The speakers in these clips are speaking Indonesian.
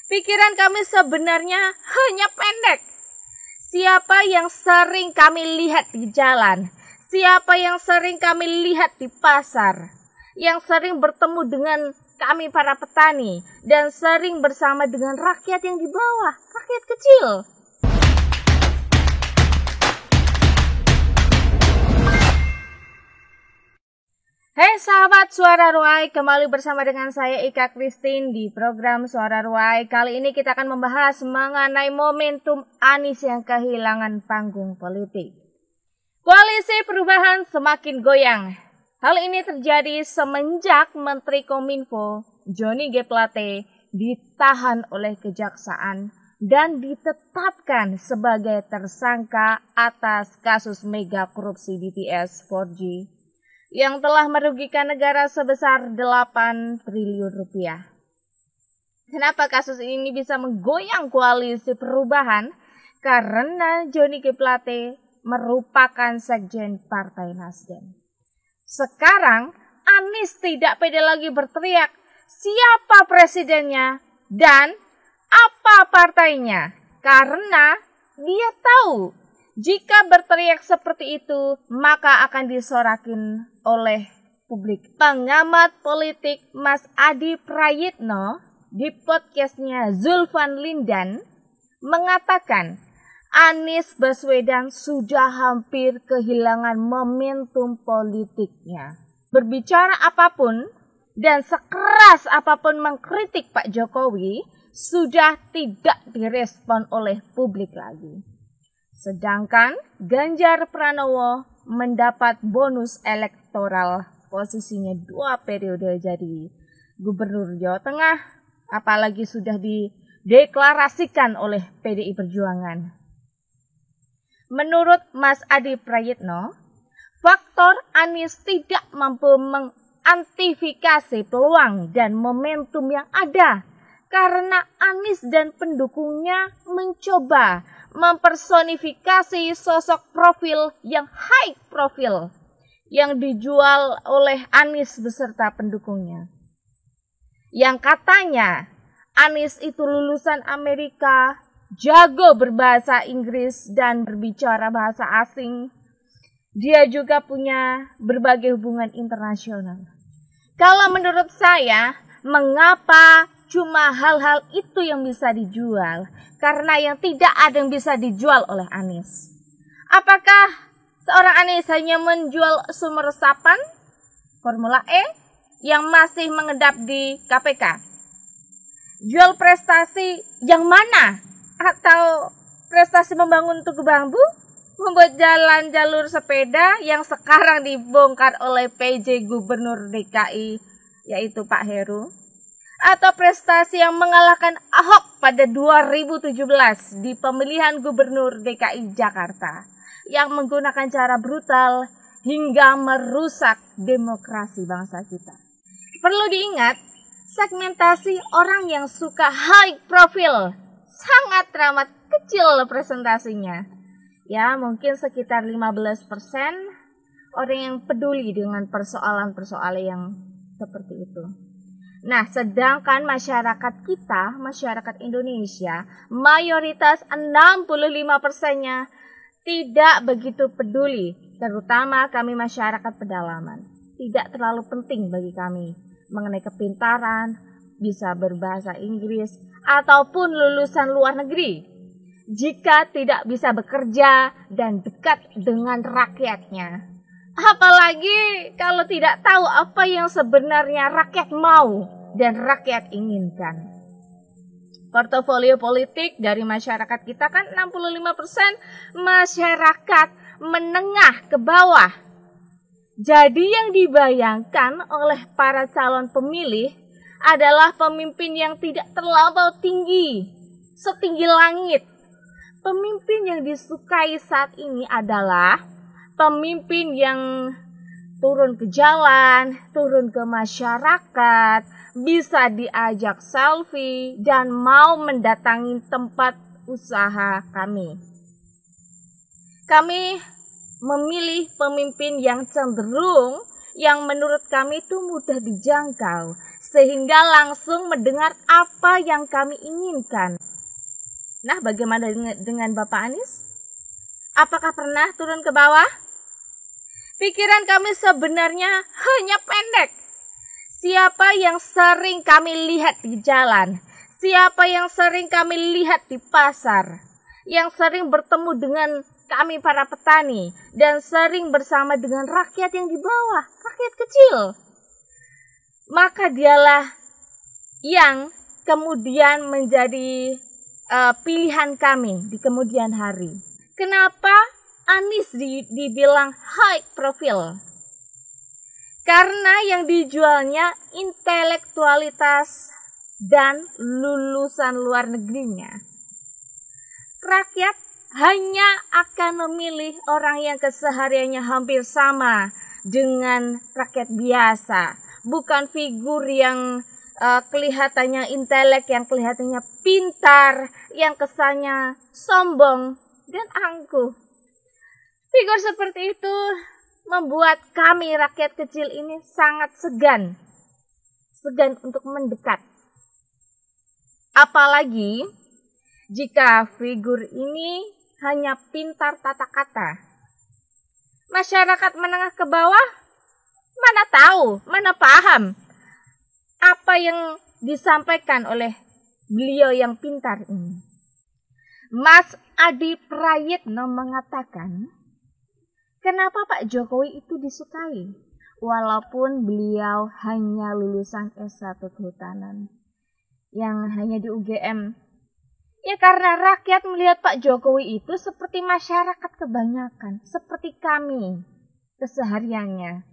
Pikiran kami sebenarnya hanya pendek. Siapa yang sering kami lihat di jalan? Siapa yang sering kami lihat di pasar? Yang sering bertemu dengan kami para petani dan sering bersama dengan rakyat yang di bawah, rakyat kecil. Hai sahabat Suara Ruai, kembali bersama dengan saya Ika Christine di program Suara Ruai. Kali ini kita akan membahas mengenai momentum Anies yang kehilangan panggung politik. Koalisi perubahan semakin goyang. Hal ini terjadi semenjak Menteri Kominfo Johnny G. Plate ditahan oleh kejaksaan dan ditetapkan sebagai tersangka atas kasus mega korupsi BTS 4G yang telah merugikan negara sebesar 8 triliun rupiah. Kenapa kasus ini bisa menggoyang koalisi perubahan? Karena Johnny G. Plate merupakan sekjen Partai Nasdem. Sekarang Anies tidak pede lagi berteriak siapa presidennya dan apa partainya. Karena dia tahu jika berteriak seperti itu, maka akan disorakin oleh publik. Pengamat politik Mas Adi Prayitno di podcastnya Zulfan Lindan mengatakan Anies Baswedan sudah hampir kehilangan momentum politiknya. Berbicara apapun dan sekeras apapun mengkritik Pak Jokowi sudah tidak direspon oleh publik lagi. Sedangkan Ganjar Pranowo mendapat bonus elektoral, posisinya 2 periode jadi gubernur Jawa Tengah, apalagi sudah dideklarasikan oleh PDI Perjuangan. Menurut Mas Adi Prayitno, faktor Anies tidak mampu mengantifikasi peluang dan momentum yang ada karena Anies dan pendukungnya mencoba mempersonifikasi sosok profil yang high profil yang dijual oleh Anies beserta pendukungnya. Yang katanya Anies itu lulusan Amerika, jago berbahasa Inggris dan berbicara bahasa asing. Dia juga punya berbagai hubungan internasional. Kalau menurut saya, mengapa cuma hal-hal itu yang bisa dijual? Karena yang tidak ada yang bisa dijual oleh Anies. Apakah seorang Anies hanya menjual sumber resapan Formula E yang masih mengedap di KPK? Jual prestasi yang mana? Atau prestasi membangun tugu bambu? Membuat jalan jalur sepeda yang sekarang dibongkar oleh PJ Gubernur DKI, yaitu Pak Heru? Atau prestasi yang mengalahkan Ahok pada 2017 di pemilihan Gubernur DKI Jakarta yang menggunakan cara brutal hingga merusak demokrasi bangsa kita. Perlu diingat, segmentasi orang yang suka high profile sangat teramat kecil presentasinya. Ya, mungkin sekitar 15% orang yang peduli dengan persoalan-persoalan yang seperti itu. Nah, sedangkan masyarakat kita, masyarakat Indonesia, mayoritas 65%-nya tidak begitu peduli, terutama kami masyarakat pedalaman. Tidak terlalu penting bagi kami mengenai kepintaran, bisa berbahasa Inggris, ataupun lulusan luar negeri. Jika tidak bisa bekerja dan dekat dengan rakyatnya. Apalagi kalau tidak tahu apa yang sebenarnya rakyat mau dan rakyat inginkan. Portofolio politik dari masyarakat kita kan 65% masyarakat menengah ke bawah. Jadi yang dibayangkan oleh para calon pemilih adalah pemimpin yang tidak terlampau tinggi, setinggi langit. Pemimpin yang disukai saat ini adalah pemimpin yang turun ke jalan, turun ke masyarakat, bisa diajak selfie, dan mau mendatangi tempat usaha kami. Kami memilih pemimpin yang cenderung, yang menurut kami itu mudah dijangkau, sehingga langsung mendengar apa yang kami inginkan. Nah, bagaimana dengan Bapak Anies? Apakah pernah turun ke bawah? Pikiran kami sebenarnya hanya pendek. Siapa yang sering kami lihat di jalan? Siapa yang sering kami lihat di pasar? Yang sering bertemu dengan kami para petani dan sering bersama dengan rakyat yang di bawah, rakyat kecil. Maka dialah yang kemudian menjadi pilihan kami di kemudian hari. Kenapa Anies dibilang high profile? Karena yang dijualnya intelektualitas dan lulusan luar negerinya. Rakyat hanya akan memilih orang yang kesehariannya hampir sama dengan rakyat biasa. Bukan figur yang kelihatannya intelek, yang kelihatannya pintar, yang kesannya sombong dan angkuh. Figur seperti itu membuat kami rakyat kecil ini sangat segan untuk mendekat. Apalagi jika figur ini hanya pintar tata kata. Masyarakat menengah ke bawah mana tahu, mana paham apa yang disampaikan oleh beliau yang pintar ini. Mas Adi Prayitno mengatakan, kenapa Pak Jokowi itu disukai walaupun beliau hanya lulusan S1 Kehutanan yang hanya di UGM? Ya karena rakyat melihat Pak Jokowi itu seperti masyarakat kebanyakan, seperti kami kesehariannya.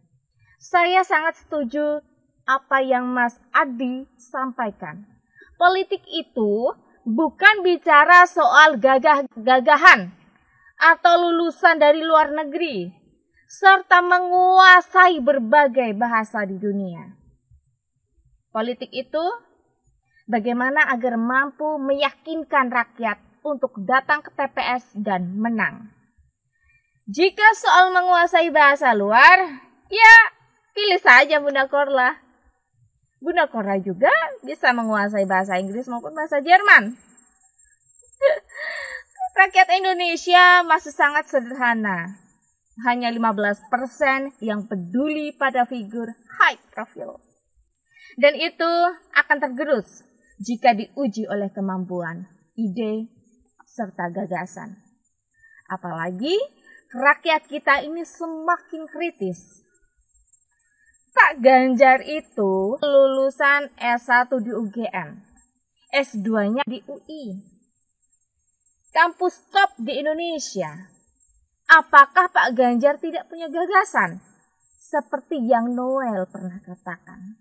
Saya sangat setuju apa yang Mas Adi sampaikan. Politik itu bukan bicara soal gagah-gagahan atau lulusan dari luar negeri, serta menguasai berbagai bahasa di dunia. Politik itu bagaimana agar mampu meyakinkan rakyat untuk datang ke TPS dan menang. Jika soal menguasai bahasa luar, ya pilih saja Bunda Korla. Bunda Korla juga bisa menguasai bahasa Inggris maupun bahasa Jerman. Rakyat Indonesia masih sangat sederhana. Hanya 15% yang peduli pada figur high profile. Dan itu akan tergerus jika diuji oleh kemampuan, ide, serta gagasan. Apalagi rakyat kita ini semakin kritis. Pak Ganjar itu lulusan S1 di UGM, S2-nya di UI. Kampus top di Indonesia. Apakah Pak Ganjar tidak punya gagasan? Seperti yang Noel pernah katakan.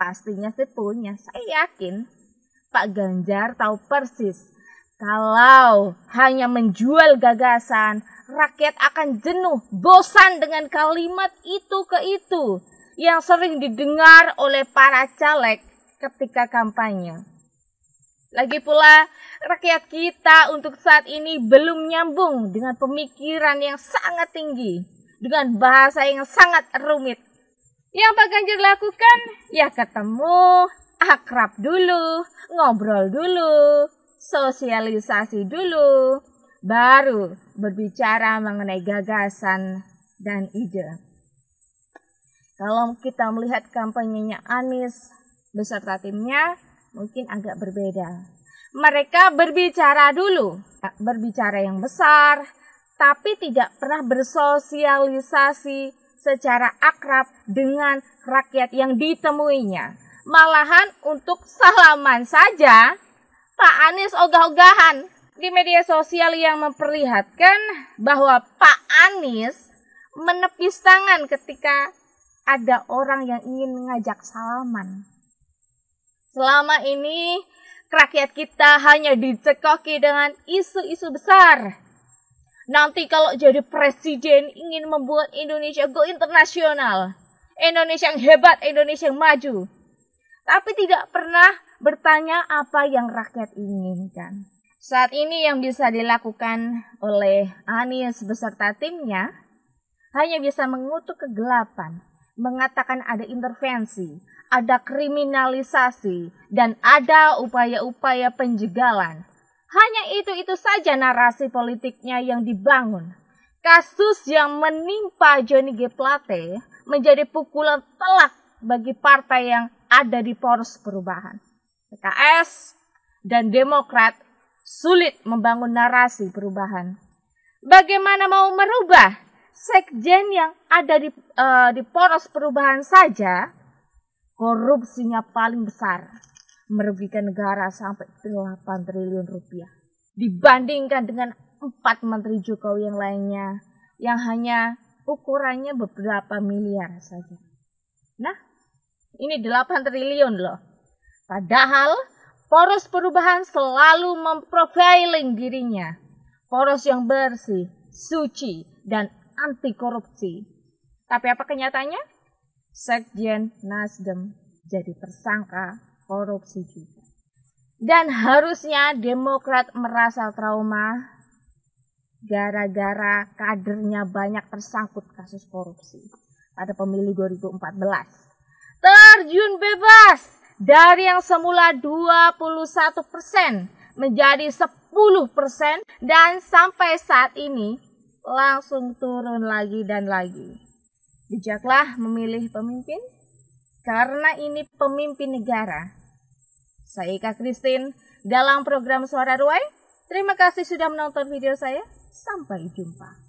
Pastinya sih punya, saya yakin. Pak Ganjar tahu persis kalau hanya menjual gagasan, rakyat akan jenuh, bosan dengan kalimat itu ke itu yang sering didengar oleh para caleg ketika kampanye. Lagi pula, rakyat kita untuk saat ini belum nyambung dengan pemikiran yang sangat tinggi, dengan bahasa yang sangat rumit. Yang Pak Ganjar lakukan, ya ketemu, akrab dulu, ngobrol dulu, sosialisasi dulu, baru berbicara mengenai gagasan dan ide. Kalau kita melihat kampanyenya Anies beserta timnya, mungkin agak berbeda. Mereka berbicara dulu, berbicara yang besar, tapi tidak pernah bersosialisasi secara akrab dengan rakyat yang ditemuinya. Malahan untuk salaman saja, Pak Anies ogah-ogahan di media sosial yang memperlihatkan bahwa Pak Anies menepis tangan ketika ada orang yang ingin mengajak salaman. Selama ini rakyat kita hanya dicekoki dengan isu-isu besar. Nanti kalau jadi presiden ingin membuat Indonesia go internasional. Indonesia yang hebat, Indonesia yang maju. Tapi tidak pernah bertanya apa yang rakyat inginkan. Saat ini yang bisa dilakukan oleh Anies beserta timnya hanya bisa mengutuk kegelapan, mengatakan ada intervensi, ada kriminalisasi, dan ada upaya-upaya penjegalan. Hanya itu saja narasi politiknya yang dibangun. Kasus yang menimpa Johnny G. Plate menjadi pukulan telak bagi partai yang ada di poros perubahan. PKS dan Demokrat sulit membangun narasi perubahan. Bagaimana mau merubah sekjen yang ada di poros perubahan saja? Korupsinya paling besar, merugikan negara sampai 8 triliun rupiah. Dibandingkan dengan 4 Menteri Jokowi yang lainnya, yang hanya ukurannya beberapa miliar saja. Nah, ini 8 triliun loh. Padahal poros perubahan selalu memprofiling dirinya. Poros yang bersih, suci, dan anti korupsi. Tapi apa kenyataannya? Sekjen Nasdem jadi tersangka korupsi juga. Dan harusnya Demokrat merasa trauma gara-gara kadernya banyak tersangkut kasus korupsi pada pemilu 2014. Terjun bebas dari yang semula 21% menjadi 10% dan sampai saat ini langsung turun lagi dan lagi. Bijaklah memilih pemimpin, karena ini pemimpin negara. Saya Ika Christine dalam program Suara Ruai. Terima kasih sudah menonton video saya. Sampai jumpa.